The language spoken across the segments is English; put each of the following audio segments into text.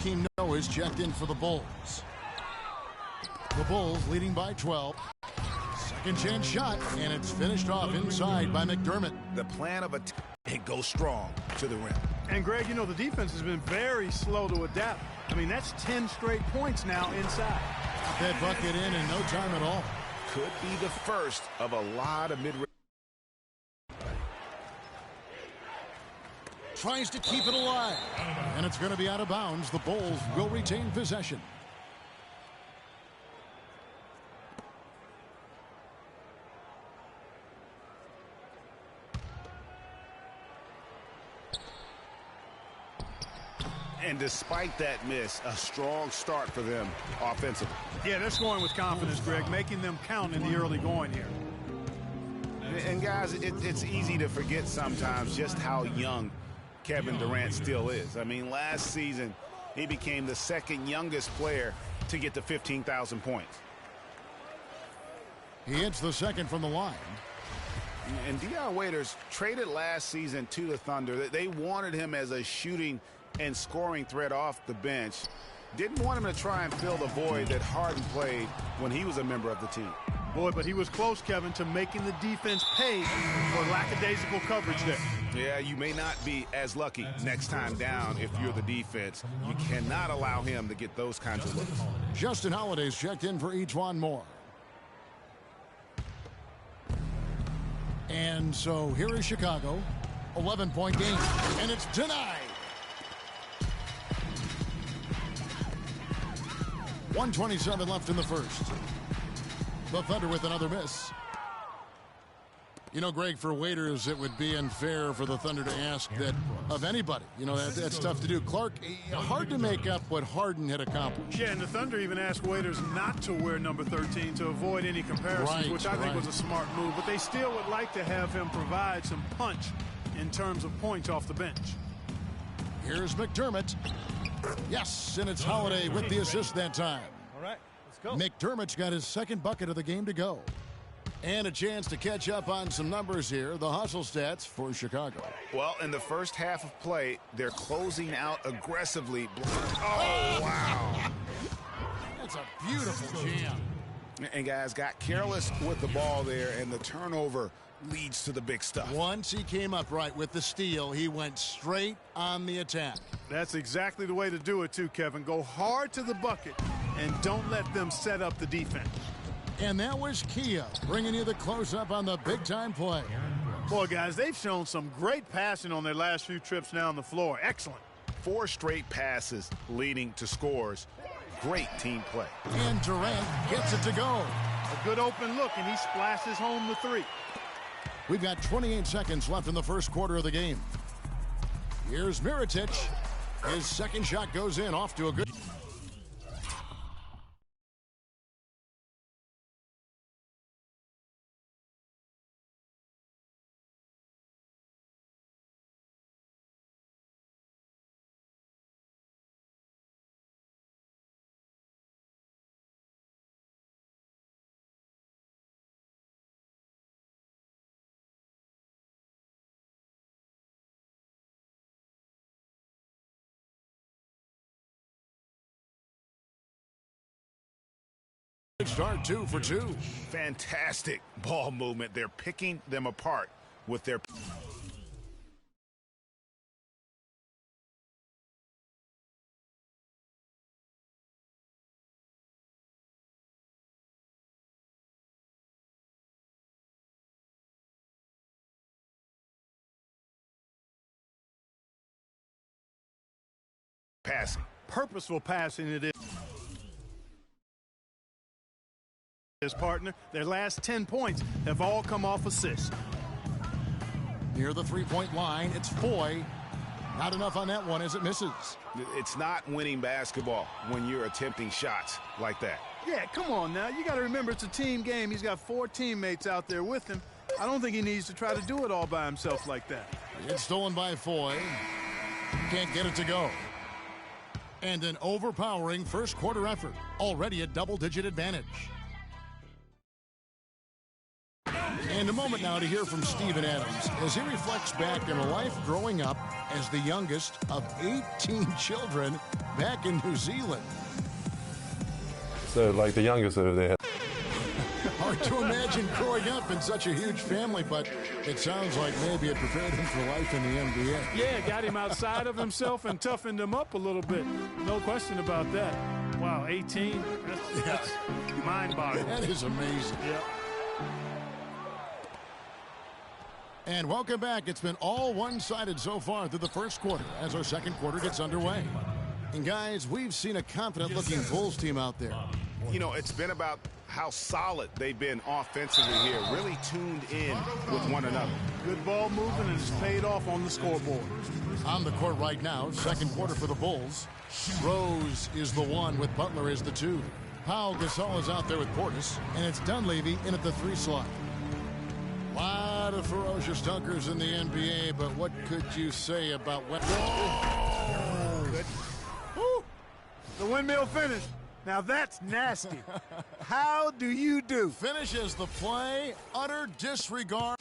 Joakim Noah is checked in for the Bulls. The Bulls leading by 12. Second chance shot, and it's finished off inside by McDermott. The plan of attack and go strong to the rim. And, Greg, you know, the defense has been very slow to adapt. I mean, that's 10 straight points now inside. That bucket in no time at all. Could be the first of a lot of mid-range. Tries to keep it alive, and it's going to be out of bounds. The Bulls will retain possession. And despite that miss, a strong start for them offensively. Yeah, they're scoring with confidence, Greg, making them count in the early going here. And, guys, it's easy to forget sometimes just how young Kevin Durant still is. I mean, last season, he became the second youngest player to get to 15,000 points. He hits the second from the line. And Dion Waiters traded last season to the Thunder. They wanted him as a shooting and scoring threat off the bench. Didn't want him to try and fill the void that Harden played when he was a member of the team. Boy, but he was close, Kevin, to making the defense pay for lackadaisical coverage there. Yeah, you may not be as lucky next time down if you're the defense. You cannot allow him to get those kinds of looks. Justin Holiday's checked in for Ejuan Moore. And so here is Chicago. 11-point game, and it's denied. 1:27 left in the first. The Thunder with another miss. You know, Greg, for Waiters, it would be unfair for the Thunder to ask that of anybody. You know, that's tough to do. Clark, hard to make up what Harden had accomplished. Yeah, and the Thunder even asked Waiters not to wear number 13 to avoid any comparisons, which I think was a smart move. But they still would like to have him provide some punch in terms of points off the bench. Here's McDermott. Yes, and it's Holiday with the assist that time. All right, let's go. McDermott's got his second bucket of the game to go. And a chance to catch up on some numbers here. The hustle stats for Chicago. Well, in the first half of play, they're closing out aggressively. Oh, wow. That's a beautiful jam. And guys got careless with the ball there, and the turnover leads to the big stuff. Once he came up right with the steal, he went straight on the attack. That's exactly the way to do it too, Kevin. Go hard to the bucket and don't let them set up the defense. And that was Kia bringing you the close-up on the big-time play. Boy, guys, they've shown some great passing on their last few trips down the floor. Excellent. 4 straight passes leading to scores. Great team play. And Durant gets it to go. A good open look, and he splashes home the 3. We've got 28 seconds left in the first quarter of the game. Here's Mirotic. His second shot goes in, off to a good... Start 2 for 2. Fantastic ball movement. They're picking them apart with their... passing. Purposeful passing it is. His partner, their last 10 points have all come off assists. Near the three-point line, it's Foy. Not enough on that one as it misses. It's not winning basketball when you're attempting shots like that. Yeah, come on now. You got to remember it's a team game. He's got 4 teammates out there with him. I don't think he needs to try to do it all by himself like that. It's stolen by Foy. Can't get it to go. And an overpowering first quarter effort. Already a double-digit advantage. And a moment now to hear from Steven Adams as he reflects back on a life growing up as the youngest of 18 children back in New Zealand. So, like the youngest of they had. Hard to imagine growing up in such a huge family, but it sounds like maybe it prepared him for life in the NBA. Yeah, got him outside of himself and toughened him up a little bit. No question about that. Wow, 18? That's mind-boggling. That is amazing. Yeah. And welcome back. It's been all one-sided so far through the first quarter as our second quarter gets underway. And, guys, we've seen a confident-looking Bulls team out there. You know, it's been about how solid they've been offensively here, really tuned in with one another. Good ball movement, and it's paid off on the scoreboard. On the court right now, second quarter for the Bulls. Rose is the 1 with Butler as the 2. Pau Gasol is out there with Portis, and it's Dunleavy in at the 3 slot. A lot of ferocious dunkers in the NBA, but what could you say about Good. The windmill finish. Now that's nasty. How do you do? Finishes the play, utter disregard.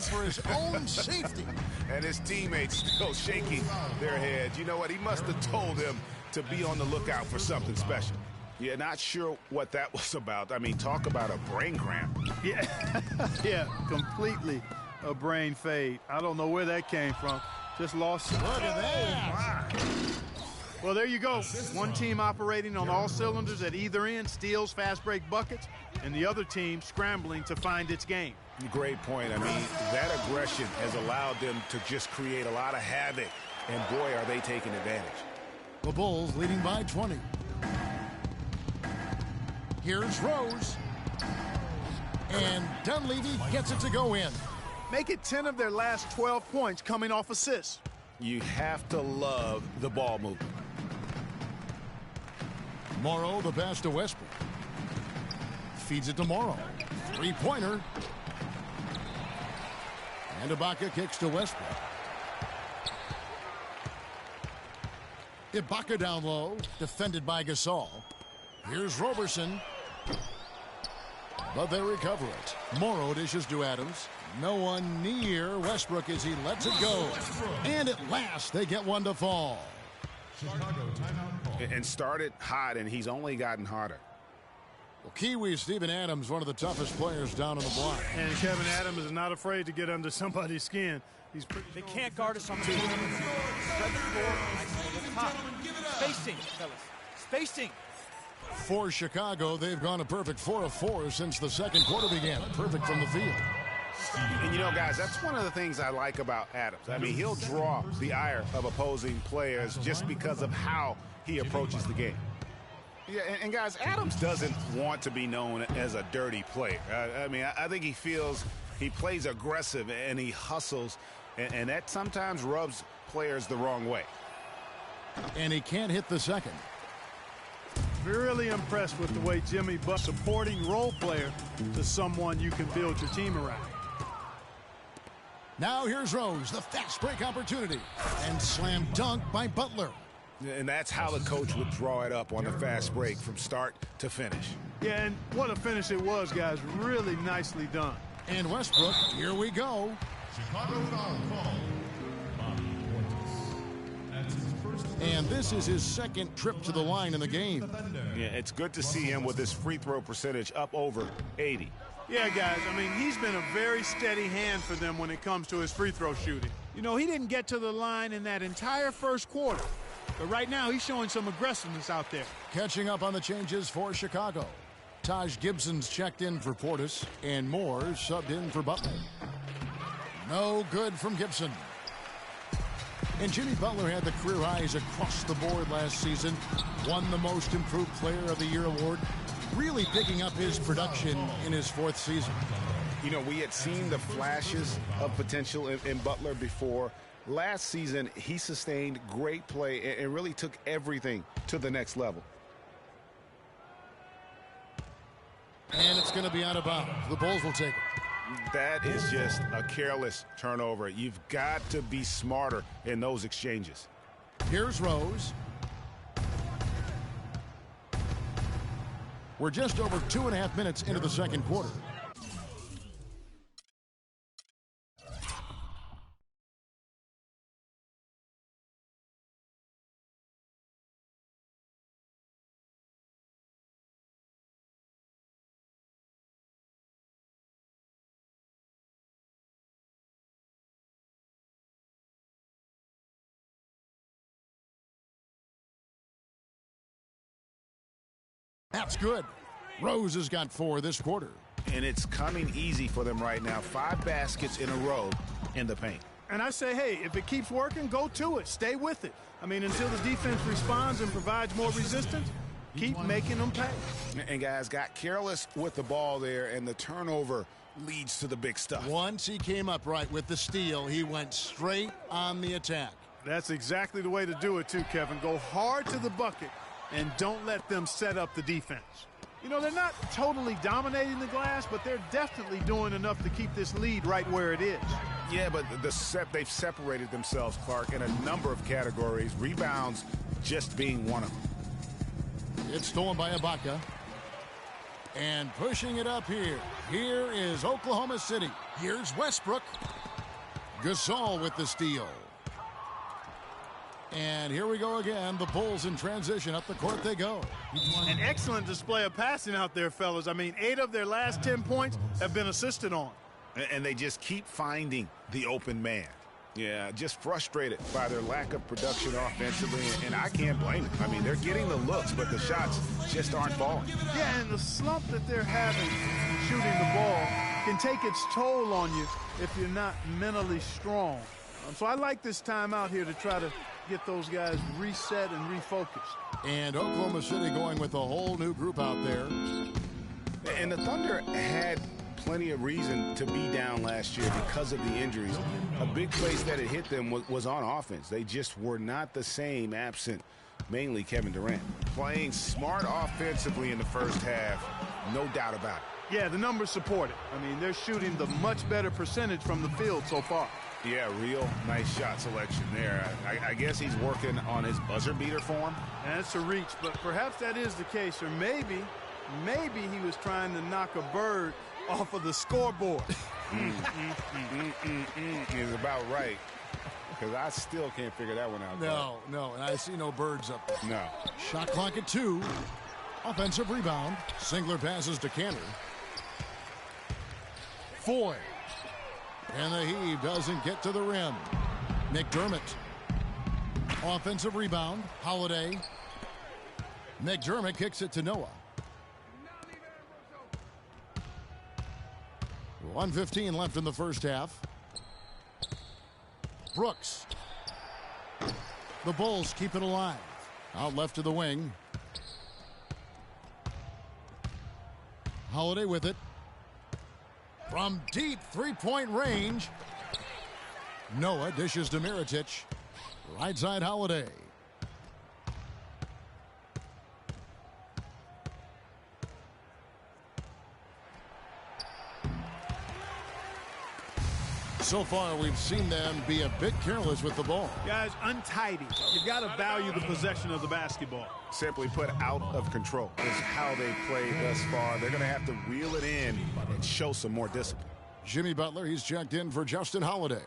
For his own safety. And his teammates still shaking their heads. You know what? He must have told them to be on the lookout for something special. Yeah, not sure what that was about. I mean, talk about a brain cramp. Yeah, yeah, completely a brain fade. I don't know where that came from. Just lost. Look at that. Well, there you go. One team operating on all cylinders at either end, steals, fast break buckets, and the other team scrambling to find its game. Great point. I mean, that aggression has allowed them to just create a lot of havoc, and boy, are they taking advantage. The Bulls leading by 20. Here's Rose. And Dunleavy gets it to go in. Make it 10 of their last 12 points coming off assists. You have to love the ball movement. Morrow, the pass to Westbrook. Feeds it to Morrow. Three-pointer. And Ibaka kicks to Westbrook. Ibaka down low, defended by Gasol. Here's Roberson. But they recover it. Morrow dishes to Adams. No one near Westbrook as he lets it go. And at last, they get one to fall. And started hot, and he's only gotten hotter. Well, Kiwi Steven Adams, one of the toughest players down on the block. And Kevin Adams is not afraid to get under somebody's skin. They can't guard us on the spread the floor, isolate the top. Spacing, fellas. Spacing. For Chicago, they've gone a perfect 4 of 4 since the second quarter began. Perfect from the field. And, you know, guys, that's one of the things I like about Adams. I mean, he'll draw the ire of opposing players just because of how he approaches the game. Yeah, and guys, Adams doesn't want to be known as a dirty player. I mean, I think he feels he plays aggressive and he hustles, and that sometimes rubs players the wrong way. And he can't hit the second. Really impressed with the way Jimmy Butler supporting role player to someone you can build your team around. Now here's Rose, the fast break opportunity, and slam dunk by Butler. And that's how the coach would draw it up on the fast break from start to finish. Yeah, and what a finish it was, guys. Really nicely done. And Westbrook, here we go. Chicago foul call. And this is his second trip to the line in the game. Yeah, it's good to see him with his free throw percentage up over 80. Yeah, guys, I mean, he's been a very steady hand for them when it comes to his free throw shooting. You know, he didn't get to the line in that entire first quarter, but right now he's showing some aggressiveness out there. Catching up on the changes for Chicago. Taj Gibson's checked in for Portis, and Moore subbed in for Butler. No good from Gibson. And Jimmy Butler had the career highs across the board last season, won the Most Improved Player of the Year award, really picking up his production in his fourth season. You know, we had seen the flashes of potential in Butler before. Last season, he sustained great play and really took everything to the next level. And it's going to be out of bounds. The Bulls will take it. That is just a careless turnover. You've got to be smarter in those exchanges. Here's Rose. We're just over 2.5 minutes into the second quarter. That's good. Rose has got 4 this quarter. And it's coming easy for them right now. 5 baskets in a row in the paint. And I say, hey, if it keeps working, go to it. Stay with it. I mean, until the defense responds and provides more resistance, keep making them pay. And guys got careless with the ball there, and the turnover leads to the big stuff. Once he came up right with the steal, he went straight on the attack. That's exactly the way to do it, too, Kevin. Go hard to the bucket and don't let them set up the defense. You know, they're not totally dominating the glass, but they're definitely doing enough to keep this lead right where it is. Yeah, but they've separated themselves, Clark, in a number of categories. Rebounds just being one of them. It's stolen by Ibaka. And pushing it up here. Here is Oklahoma City. Here's Westbrook. Gasol with the steal. And here we go again. The Bulls in transition. Up the court they go. An excellent display of passing out there, fellas. I mean, 8 of their last 10 points have been assisted on. And they just keep finding the open man. Yeah, just frustrated by their lack of production offensively, and I can't blame them. I mean, they're getting the looks, but the shots just aren't falling. Yeah, and the slump that they're having shooting the ball can take its toll on you if you're not mentally strong. So I like this time out here to try to get those guys reset and refocused. And Oklahoma City going with a whole new group out there. And the Thunder had plenty of reason to be down last year because of the injuries. A big place that it hit them was on offense. They just were not the same absent mainly Kevin Durant. Playing smart offensively in the first half, no doubt about it. Yeah, the numbers support it. I mean, they're shooting the much better percentage from the field so far. Yeah, real nice shot selection there. I guess he's working on his buzzer beater form. That's a reach, but perhaps that is the case. Or maybe he was trying to knock a bird off of the scoreboard. Is about right. Because I still can't figure that one out. No, and I see no birds up there. No. Shot clock at 2. Offensive rebound. Singler passes to Cantor. Foy. And the heave doesn't get to the rim. McDermott. Offensive rebound. Holiday. McDermott kicks it to Noah. 1:15 left in the first half. Brooks. The Bulls keep it alive. Out left to the wing. Holiday with it. From deep three-point range. Noah dishes to Mirotic. Right side Holiday. So far, we've seen them be a bit careless with the ball. Guys, untidy. You've got to value the possession of the basketball. Simply put, out of control is how they played thus far. They're going to have to reel it in and show some more discipline. Jimmy Butler, he's checked in for Justin Holiday.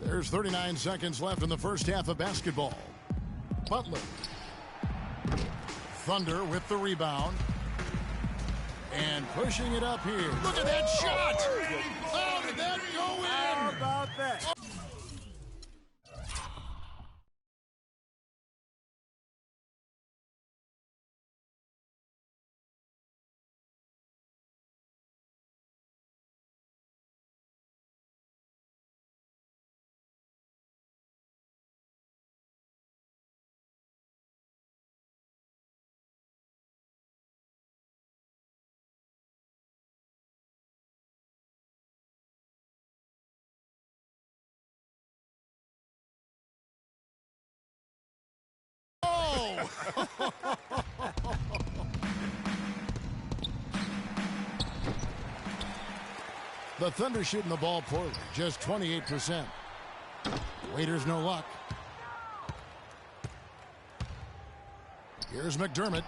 There's 39 seconds left in the first half of basketball. Butler. Thunder with the rebound. And pushing it up here. Look at that shot! How did that go in? How about that? The Thunder shooting the ball poorly, just 28%. Waiters no luck. Here's McDermott,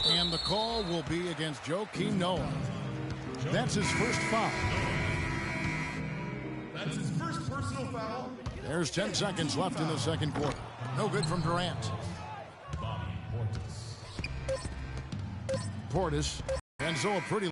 and the call will be against Joakim Noah. That's his first foul. That's his first personal foul. There's 10 seconds left in the second quarter. No good from Durant. Bobby Portis. Portis, and so a pretty